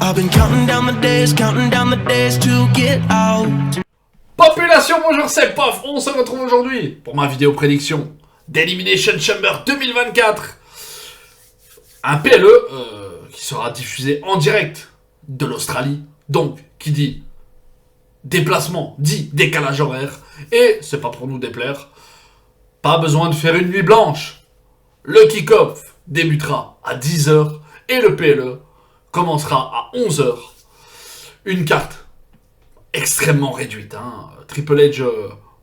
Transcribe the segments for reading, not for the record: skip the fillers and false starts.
I've been counting down the days to get out. Population, bonjour, c'est Pof. On se retrouve aujourd'hui pour ma vidéo prédiction d'Elimination Chamber 2024. Un PLE qui sera diffusé en direct de l'Australie. Donc, qui dit déplacement, dit décalage horaire. Et, c'est pas pour nous déplaire, pas besoin de faire une nuit blanche. Le kick-off débutera à 10h et le PLE commencera à 11h. Une carte extrêmement réduite. Triple H,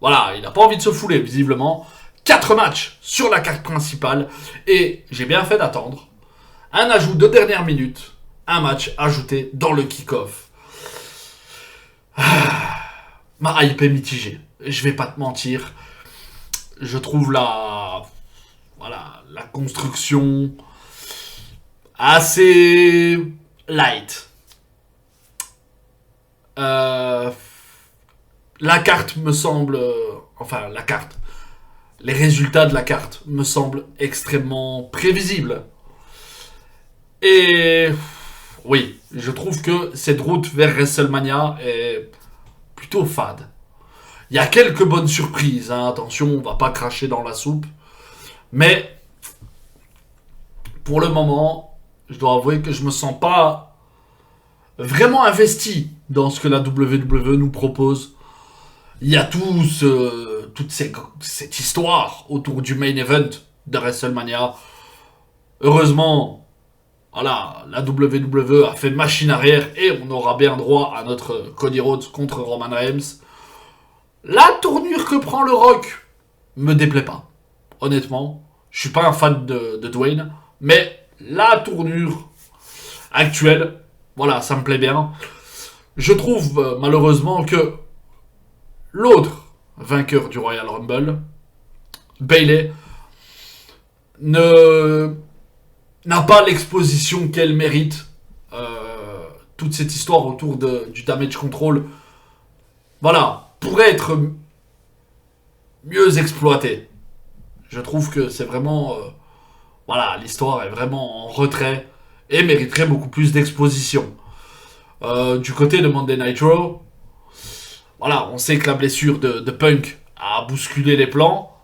voilà, il n'a pas envie de se fouler, visiblement. 4 matchs sur la carte principale. Et j'ai bien fait d'attendre. Un ajout de dernière minute. Un match ajouté dans le kick-off. Ma hype est mitigée. Je vais pas te mentir. Je trouve la construction assez light. La carte me semble... les résultats de la carte me semblent extrêmement prévisibles. Et... oui, je trouve que cette route vers WrestleMania est plutôt fade. Il y a quelques bonnes surprises, attention, on va pas cracher dans la soupe. Mais, pour le moment, je dois avouer que je me sens pas vraiment investi dans ce que la WWE nous propose. Il y a toute cette histoire autour du main event de WrestleMania. Heureusement, voilà, la WWE a fait machine arrière et on aura bien droit à notre Cody Rhodes contre Roman Reigns. La tournure que prend le Rock me déplaît pas. Honnêtement, je suis pas un fan de Dwayne, mais la tournure actuelle, voilà, ça me plaît bien. Je trouve malheureusement que l'autre vainqueur du Royal Rumble, Bayley, n'a pas l'exposition qu'elle mérite. Toute cette histoire autour du damage control, voilà, pourrait être mieux exploitée. Je trouve que c'est vraiment... voilà, l'histoire est vraiment en retrait et mériterait beaucoup plus d'exposition. Du côté de Monday Night Raw, voilà, on sait que la blessure de Punk a bousculé les plans,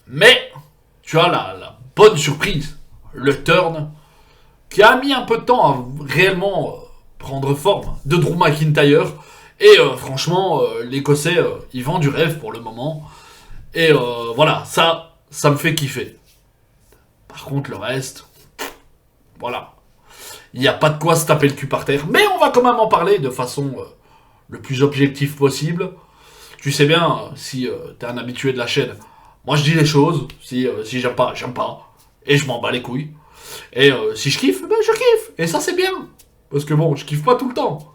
mais tu as la bonne surprise, le turn, qui a mis un peu de temps à réellement prendre forme, de Drew McIntyre. Et franchement, l'Écossais, il vend du rêve pour le moment. Et voilà, ça me fait kiffer. Par contre, le reste, voilà. Il n'y a pas de quoi se taper le cul par terre. Mais on va quand même en parler de façon le plus objective possible. Tu sais bien, si t'es un habitué de la chaîne, moi je dis les choses. Si j'aime pas, j'aime pas. Et je m'en bats les couilles. Et si je kiffe, ben je kiffe. Et ça c'est bien. Parce que bon, je kiffe pas tout le temps.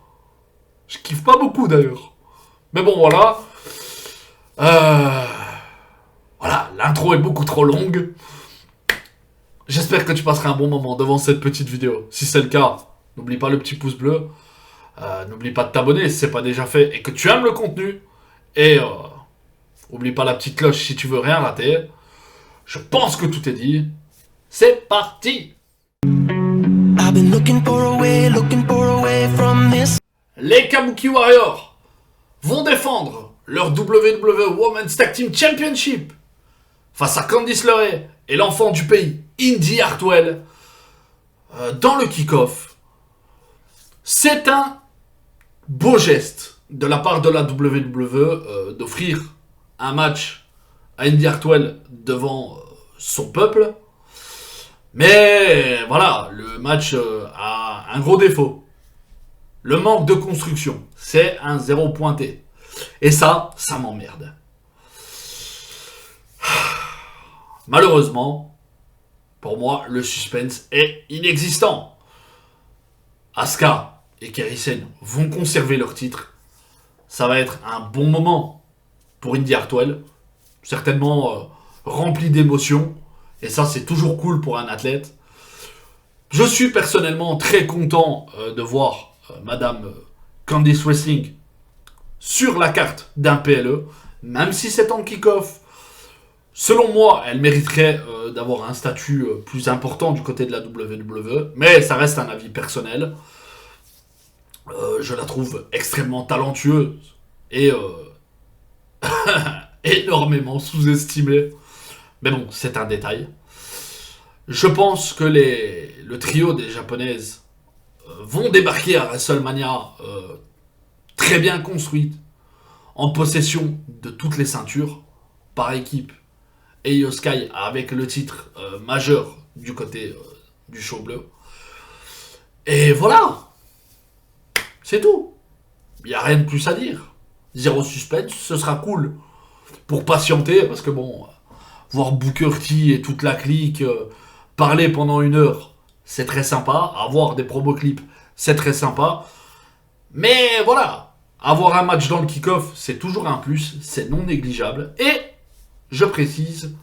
Je kiffe pas beaucoup d'ailleurs. Mais bon, voilà. Voilà, l'intro est beaucoup trop longue. J'espère que tu passeras un bon moment devant cette petite vidéo. Si c'est le cas, n'oublie pas le petit pouce bleu. N'oublie pas de t'abonner si c'est pas déjà fait et que tu aimes le contenu. Et n'oublie pas la petite cloche si tu veux rien rater. Je pense que tout est dit. C'est parti! I've been looking for a way from this. Les Kabuki Warriors vont défendre leur WWE Women's Tag Team Championship face à Candice LeRae et l'enfant du pays, Indy Hartwell, dans le kick-off. C'est un beau geste de la part de la WWE d'offrir un match à Indy Hartwell devant son peuple. Mais voilà, le match a un gros défaut. Le manque de construction. C'est un 0 pointé. Et ça m'emmerde. Malheureusement, pour moi, le suspense est inexistant. Asuka et Kairi Sane vont conserver leur titre. Ça va être un bon moment pour Indy Hartwell. Certainement rempli d'émotions. Et ça, c'est toujours cool pour un athlète. Je suis personnellement très content de voir Madame Candice Wrestling sur la carte d'un PLE. Même si c'est en kick-off. Selon moi, elle mériterait d'avoir un statut plus important du côté de la WWE. Mais ça reste un avis personnel. Je la trouve extrêmement talentueuse et énormément sous-estimée. Mais bon, c'est un détail. Je pense que le trio des japonaises vont débarquer à WrestleMania très bien construites, en possession de toutes les ceintures par équipe. Et Io Sky avec le titre majeur du côté du show bleu. Et voilà, c'est tout. Il n'y a rien de plus à dire. Zéro suspense, ce sera cool pour patienter, parce que bon, voir Booker T et toute la clique parler pendant 1 heure, c'est très sympa. Avoir des promo clips, c'est très sympa. Mais voilà, avoir un match dans le kick-off, c'est toujours un plus, c'est non négligeable. Et, je précise,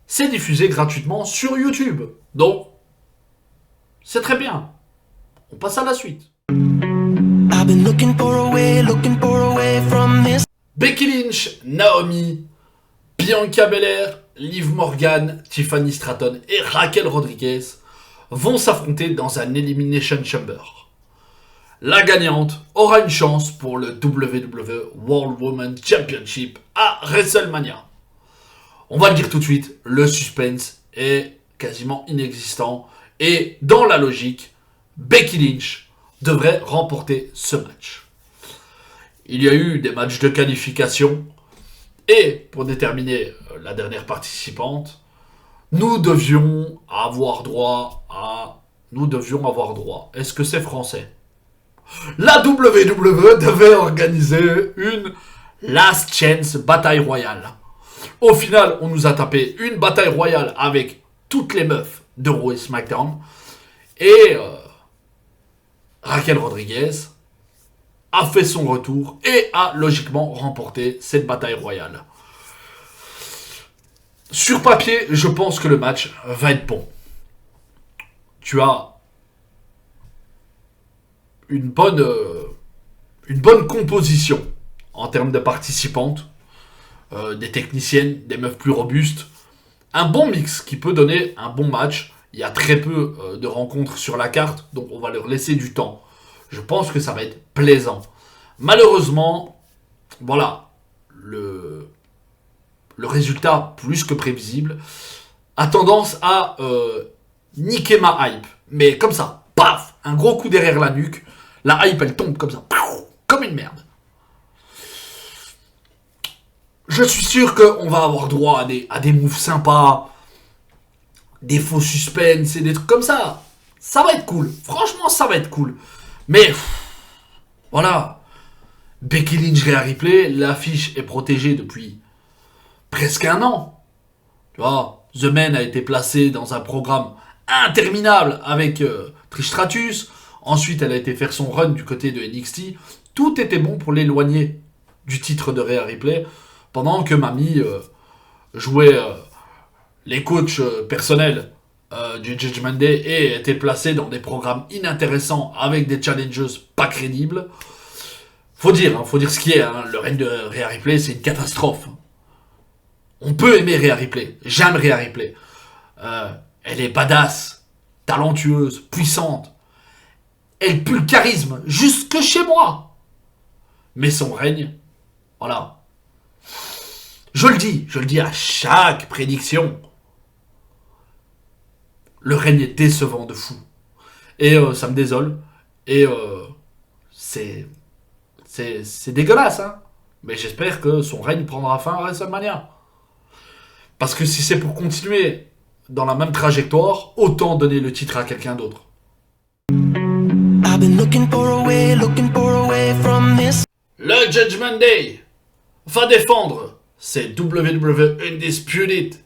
c'est diffusé gratuitement sur YouTube. Donc, c'est très bien. On passe à la suite. I've been looking for a way from this. Becky Lynch, Naomi, Bianca Belair, Liv Morgan, Tiffany Stratton et Raquel Rodriguez vont s'affronter dans un Elimination Chamber. La gagnante aura une chance pour le WWE World Women's Championship à WrestleMania. On va le dire tout de suite, le suspense est quasiment inexistant et dans la logique, Becky Lynch devrait remporter ce match. Il y a eu des matchs de qualification et pour déterminer la dernière participante, nous devions avoir droit. Est-ce que c'est français? La WWE devait organiser une Last Chance bataille royale. Au final, on nous a tapé une bataille royale avec toutes les meufs de Raw et SmackDown. Et Raquel Rodriguez a fait son retour et a logiquement remporté cette bataille royale. Sur papier, je pense que le match va être bon. Tu as une bonne composition en termes de participantes, des techniciennes, des meufs plus robustes. Un bon mix qui peut donner un bon match. Il y a très peu de rencontres sur la carte, donc on va leur laisser du temps. Je pense que ça va être plaisant. Malheureusement, voilà, le résultat plus que prévisible a tendance à niquer ma hype. Mais comme ça, paf, un gros coup derrière la nuque. La hype, elle tombe comme ça, comme une merde. Je suis sûr qu'on va avoir droit à des moves sympas, des faux suspens et des trucs comme ça. Ça va être cool. Franchement, ça va être cool. Mais, voilà. Becky Lynch, Rhea Ripley, l'affiche est protégée depuis presque 1 an. Tu vois, The Man a été placé dans un programme interminable avec Trish Stratus. Ensuite, elle a été faire son run du côté de NXT. Tout était bon pour l'éloigner du titre de Rhea Ripley, pendant que Mamie jouait les coachs personnels du Judgment Day et était placée dans des programmes inintéressants avec des challenges pas crédibles. Faut dire ce qui est. Le règne de Rhea Ripley, c'est une catastrophe. On peut aimer Rhea Ripley. J'aime Rhea Ripley. Elle est badass, talentueuse, puissante. Elle pue le charisme, jusque chez moi. Mais son règne, voilà. Je le dis à chaque prédiction. Le règne est décevant de fou. Et ça me désole. Et c'est dégueulasse, hein. Mais j'espère que son règne prendra fin à WrestleMania. Parce que si c'est pour continuer dans la même trajectoire, autant donner le titre à quelqu'un d'autre. I've been looking for a way from this. Le Judgment Day va défendre ses WWE Undisputed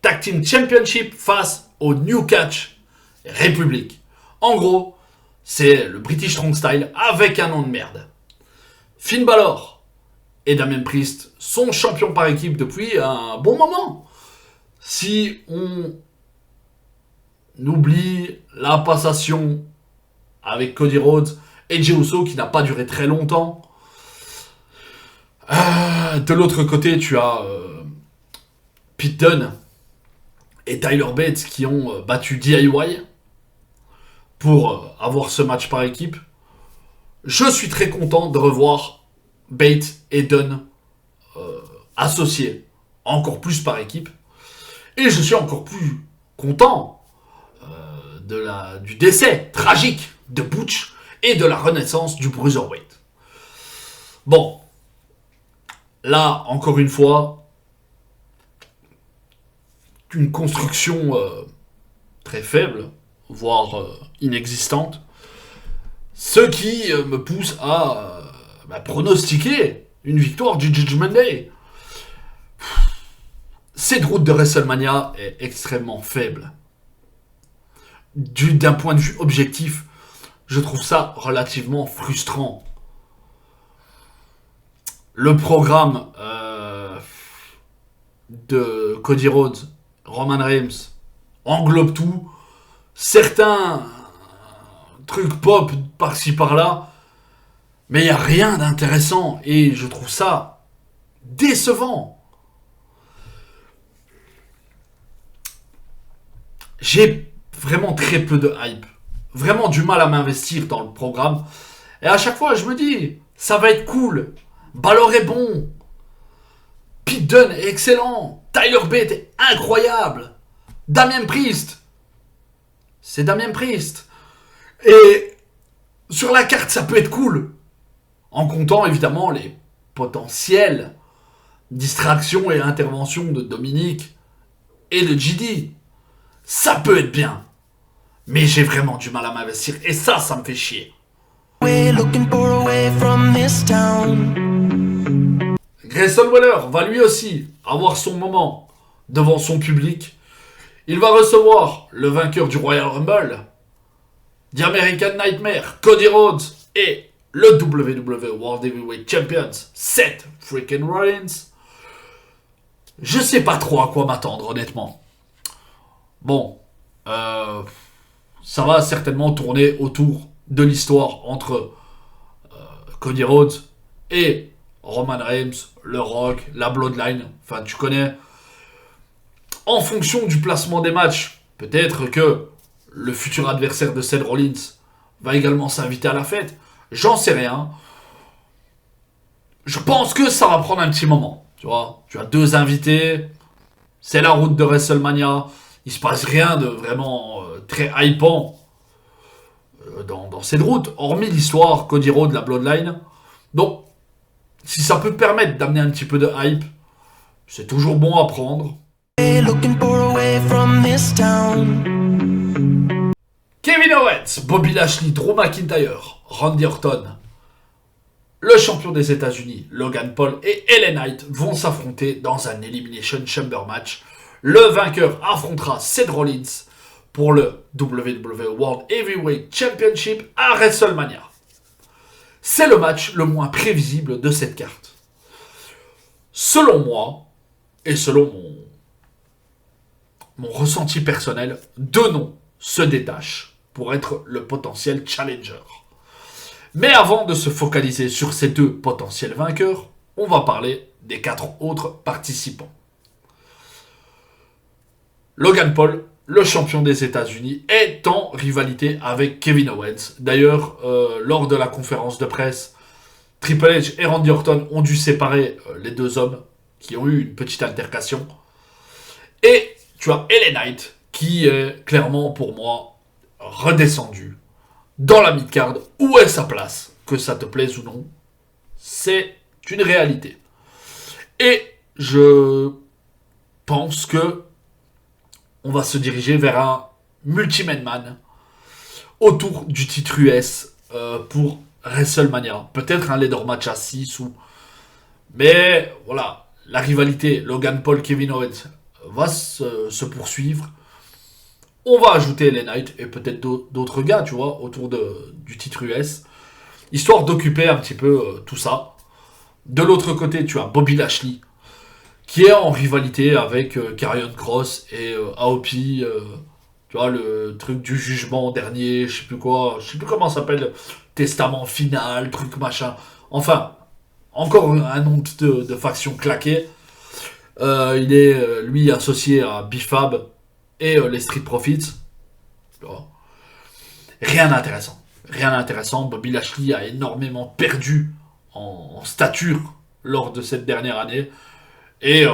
Tag Team Championship face au New Catch Republic. En gros, c'est le British Strong Style avec un nom de merde. Finn Balor et Damien Priest sont champions par équipe depuis un bon moment. Si on oublie la passation avec Cody Rhodes et Jey Uso qui n'a pas duré très longtemps. De l'autre côté, tu as Pete Dunne et Tyler Bates qui ont battu DIY pour avoir ce match par équipe. Je suis très content de revoir Bate et Dunn associés, encore plus par équipe. Et je suis encore plus content du décès tragique de Butch et de la renaissance du Bruiserweight. Bon, là, encore une fois, une construction très faible, voire inexistante, ce qui me pousse à pronostiquer une victoire du Judgment Day. Cette route de WrestleMania est extrêmement faible. D'un point de vue objectif, je trouve ça relativement frustrant. Le programme de Cody Rhodes, Roman Reigns, englobe tout. Certains trucs pop par-ci par-là, mais il n'y a rien d'intéressant et je trouve ça décevant. J'ai vraiment très peu de hype. Vraiment du mal à m'investir dans le programme. Et à chaque fois, je me dis, ça va être cool. Balor est bon. Pete Dunne est excellent. Tyler Bate est incroyable. Damien Priest. C'est Damien Priest. Et sur la carte, ça peut être cool. En comptant évidemment les potentielles distractions et interventions de Dominique et de JD. Ça peut être bien. Mais j'ai vraiment du mal à m'investir. Et ça me fait chier. Grayson Waller va lui aussi avoir son moment devant son public. Il va recevoir le vainqueur du Royal Rumble, The American Nightmare, Cody Rhodes, et le WWE World Heavyweight Champions, Seth freaking Rollins. Je sais pas trop à quoi m'attendre, honnêtement. Bon, ça va certainement tourner autour de l'histoire entre Cody Rhodes et Roman Reigns, le Rock, la Bloodline. Enfin, tu connais. En fonction du placement des matchs, peut-être que le futur adversaire de Seth Rollins va également s'inviter à la fête. J'en sais rien. Je pense que ça va prendre un petit moment. Tu vois, tu as deux invités. C'est la route de WrestleMania. Il se passe rien de vraiment très hypant dans cette route, hormis l'histoire Cody Rhodes, la Bloodline. Donc, si ça peut permettre d'amener un petit peu de hype, c'est toujours bon à prendre. Kevin Owens, Bobby Lashley, Drew McIntyre, Randy Orton, le champion des États-Unis, Logan Paul et LA Knight vont s'affronter dans un Elimination Chamber match. Le vainqueur affrontera Seth Rollins pour le WWE World Heavyweight Championship à WrestleMania. C'est le match le moins prévisible de cette carte. Selon moi, et selon mon ressenti personnel, deux noms se détachent pour être le potentiel challenger. Mais avant de se focaliser sur ces deux potentiels vainqueurs, on va parler des 4 autres participants. Logan Paul, le champion des États-Unis, est en rivalité avec Kevin Owens. D'ailleurs, lors de la conférence de presse, Triple H et Randy Orton ont dû séparer les deux hommes qui ont eu une petite altercation. Et tu as LA Knight qui est clairement pour moi redescendu dans la mid-card. Où est sa place? Que ça te plaise ou non, c'est une réalité. Et je pense que on va se diriger vers un multi-man autour du titre US pour WrestleMania. Peut-être un ladder match à 6 ou... Mais voilà, la rivalité Logan Paul, Kevin Owens va se poursuivre. On va ajouter LA Knight et peut-être d'autres gars, tu vois, autour du titre US. Histoire d'occuper un petit peu tout ça. De l'autre côté, tu as Bobby Lashley, qui est en rivalité avec Karrion Kross et AOP, tu vois, le truc du jugement dernier, je sais plus quoi, je sais plus comment ça s'appelle, testament final, truc machin. Enfin, encore un nom de faction claquée. Il est, lui, associé à B-Fab et les Street Profits. Tu vois. Rien d'intéressant. rien d'intéressant. Bobby Lashley a énormément perdu en stature lors de cette dernière année. Et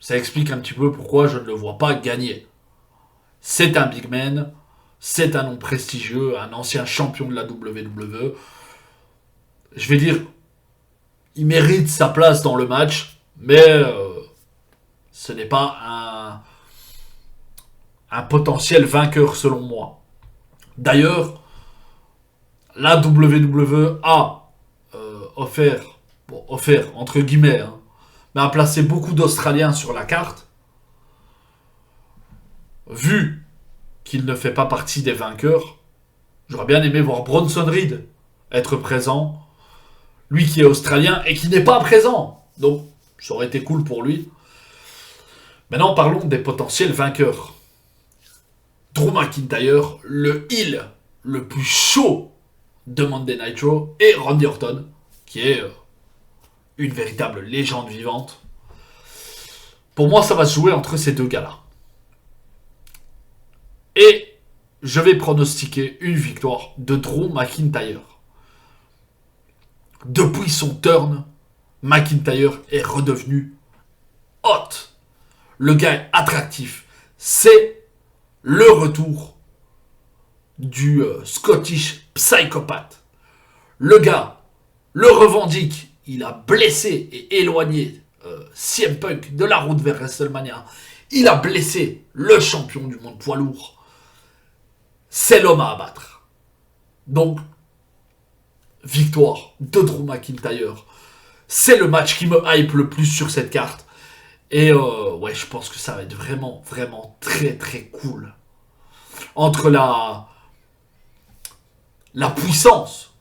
ça explique un petit peu pourquoi je ne le vois pas gagner. C'est un big man, c'est un nom prestigieux, un ancien champion de la WWE. Je vais dire, il mérite sa place dans le match, mais ce n'est pas un potentiel vainqueur selon moi. D'ailleurs, la WWE a offert entre guillemets, hein, mais a placé beaucoup d'Australiens sur la carte. Vu qu'il ne fait pas partie des vainqueurs, j'aurais bien aimé voir Bronson Reed être présent. Lui qui est australien et qui n'est pas présent. Donc, ça aurait été cool pour lui. Maintenant, parlons des potentiels vainqueurs. Drew McIntyre, le heel le plus chaud de Monday Night Raw, et Randy Orton, qui est une véritable légende vivante. Pour moi, ça va se jouer entre ces deux gars-là. Et je vais pronostiquer une victoire de Drew McIntyre. Depuis son turn, McIntyre est redevenu hot. Le gars est attractif. C'est le retour du Scottish psychopathe. Le gars le revendique. Il a blessé et éloigné CM Punk de la route vers WrestleMania. Il a blessé le champion du monde poids lourd. C'est l'homme à abattre. Donc, victoire de Drew McIntyre. C'est le match qui me hype le plus sur cette carte. Et ouais, je pense que ça va être vraiment, vraiment très, très cool. Entre la puissance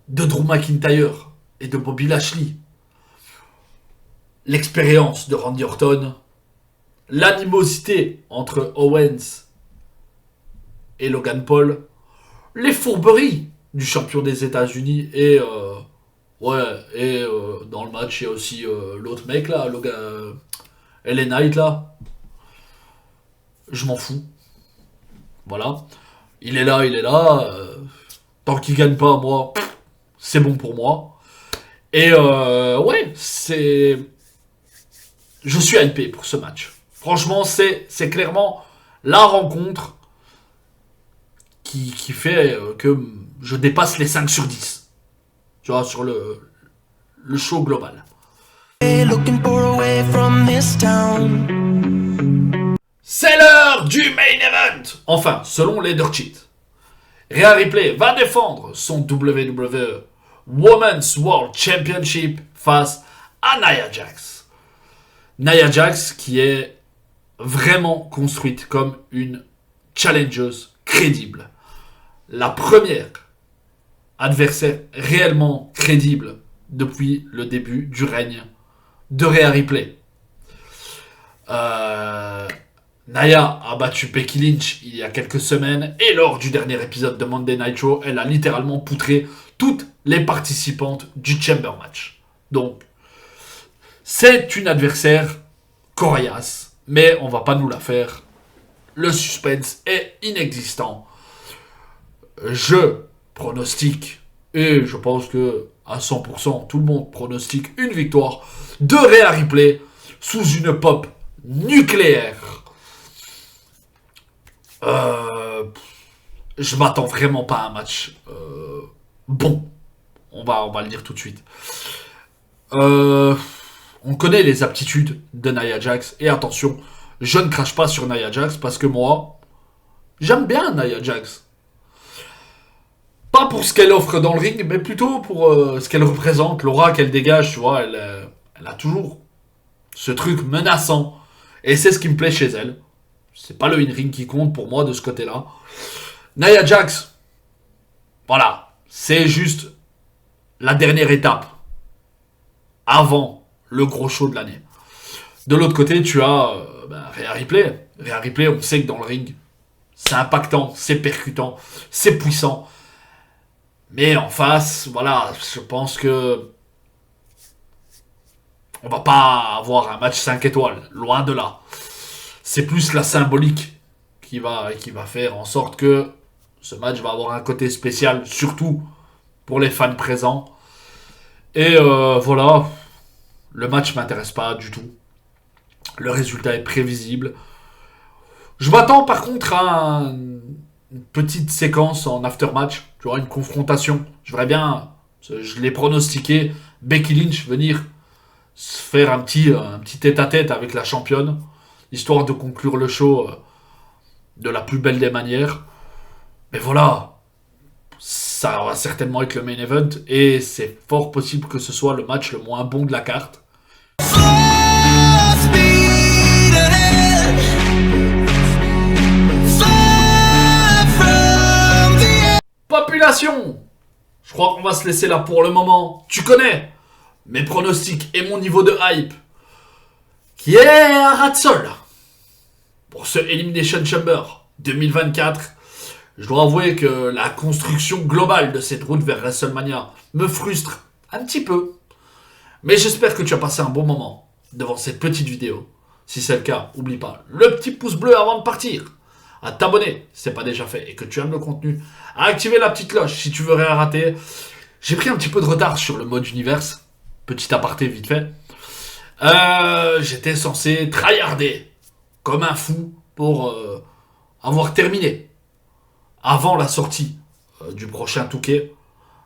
de Drew McIntyre et de Bobby Lashley, l'expérience de Randy Orton, l'animosité entre Owens et Logan Paul, les fourberies du champion des États-Unis et dans le match il y a aussi l'autre mec là, LA Knight là, je m'en fous, voilà, il est là, tant qu'il gagne pas, moi c'est bon pour moi. Et ouais, je suis hypé pour ce match. Franchement, c'est clairement la rencontre qui fait que je dépasse les 5 sur 10. Tu vois, sur le show global. Looking for a way from this town. C'est l'heure du main event. Enfin, selon les Dirt Sheets. Rhea Ripley va défendre son WWE Women's World Championship face à Nia Jax. Nia Jax qui est vraiment construite comme une challengeuse crédible. La première adversaire réellement crédible depuis le début du règne de Rhea Ripley. Nia a battu Becky Lynch il y a quelques semaines et lors du dernier épisode de Monday Night Raw, elle a littéralement poutré toutes les participantes du Chamber Match. Donc, c'est une adversaire coriace, mais on va pas nous la faire. Le suspense est inexistant. Je pronostique, et je pense que à 100%, tout le monde pronostique une victoire de Rhea Ripley sous une pop nucléaire. Je m'attends vraiment pas à un match bon. On va le dire tout de suite. On connaît les aptitudes de Nia Jax. Et attention, je ne crache pas sur Nia Jax parce que moi, j'aime bien Nia Jax. Pas pour ce qu'elle offre dans le ring, mais plutôt pour ce qu'elle représente, l'aura qu'elle dégage, tu vois. Elle a toujours ce truc menaçant. Et c'est ce qui me plaît chez elle. C'est pas le in-ring qui compte pour moi de ce côté-là. Nia Jax, voilà, c'est juste la dernière étape avant le gros show de l'année. De l'autre côté, tu as Rhea Ripley. Rhea Ripley, on sait que dans le ring, c'est impactant, c'est percutant, c'est puissant. Mais en face, voilà, je pense que on va pas avoir un match 5 étoiles, loin de là. C'est plus la symbolique qui va faire en sorte que Ce match va avoir un côté spécial, surtout pour les fans présents. Et voilà, le match m'intéresse pas du tout. Le résultat est prévisible. Je m'attends par contre à une petite séquence en aftermatch. Tu vois, une confrontation. Je verrais bien, je l'ai pronostiqué, Becky Lynch venir se faire un petit tête-à-tête avec la championne, histoire de conclure le show de la plus belle des manières. Mais voilà, ça va certainement être le main event et c'est fort possible que ce soit le match le moins bon de la carte. speed ahead, far from the Population, je crois qu'on va se laisser là pour le moment. Tu connais mes pronostics et mon niveau de hype qui est à ras de sol pour ce Elimination Chamber 2024. Je dois avouer que la construction globale de cette route vers WrestleMania me frustre un petit peu. Mais j'espère que tu as passé un bon moment devant cette petite vidéo. Si c'est le cas, n'oublie pas le petit pouce bleu avant de partir, à t'abonner si ce n'est pas déjà fait et que tu aimes le contenu, à activer la petite cloche si tu veux rien rater. J'ai pris un petit peu de retard sur le mode univers, petit aparté vite fait. J'étais censé tryharder comme un fou pour avoir terminé avant la sortie du prochain Touquet.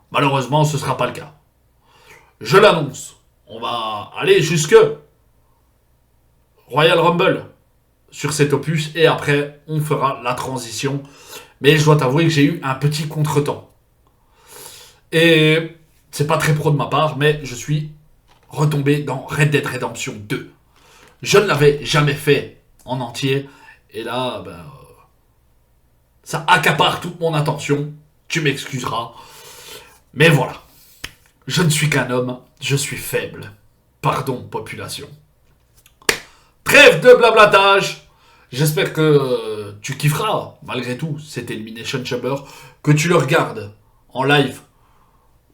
Malheureusement, ce ne sera pas le cas. Je l'annonce. On va aller jusque Royal Rumble sur cet opus et après on fera la transition. Mais je dois t'avouer que j'ai eu un petit contretemps. Et c'est pas très pro de ma part, mais je suis retombé dans Red Dead Redemption 2. Je ne l'avais jamais fait en entier et là, ça accapare toute mon attention. Tu m'excuseras. Mais voilà. Je ne suis qu'un homme, je suis faible. Pardon, population. Trêve de blablatage. J'espère que tu kifferas, malgré tout, cet Elimination Chamber, que tu le regardes en live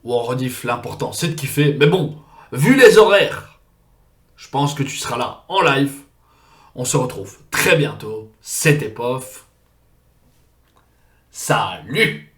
ou en rediff. L'important, c'est de kiffer. Mais bon, vu les horaires, je pense que tu seras là en live. On se retrouve très bientôt. C'était Pof. Salut!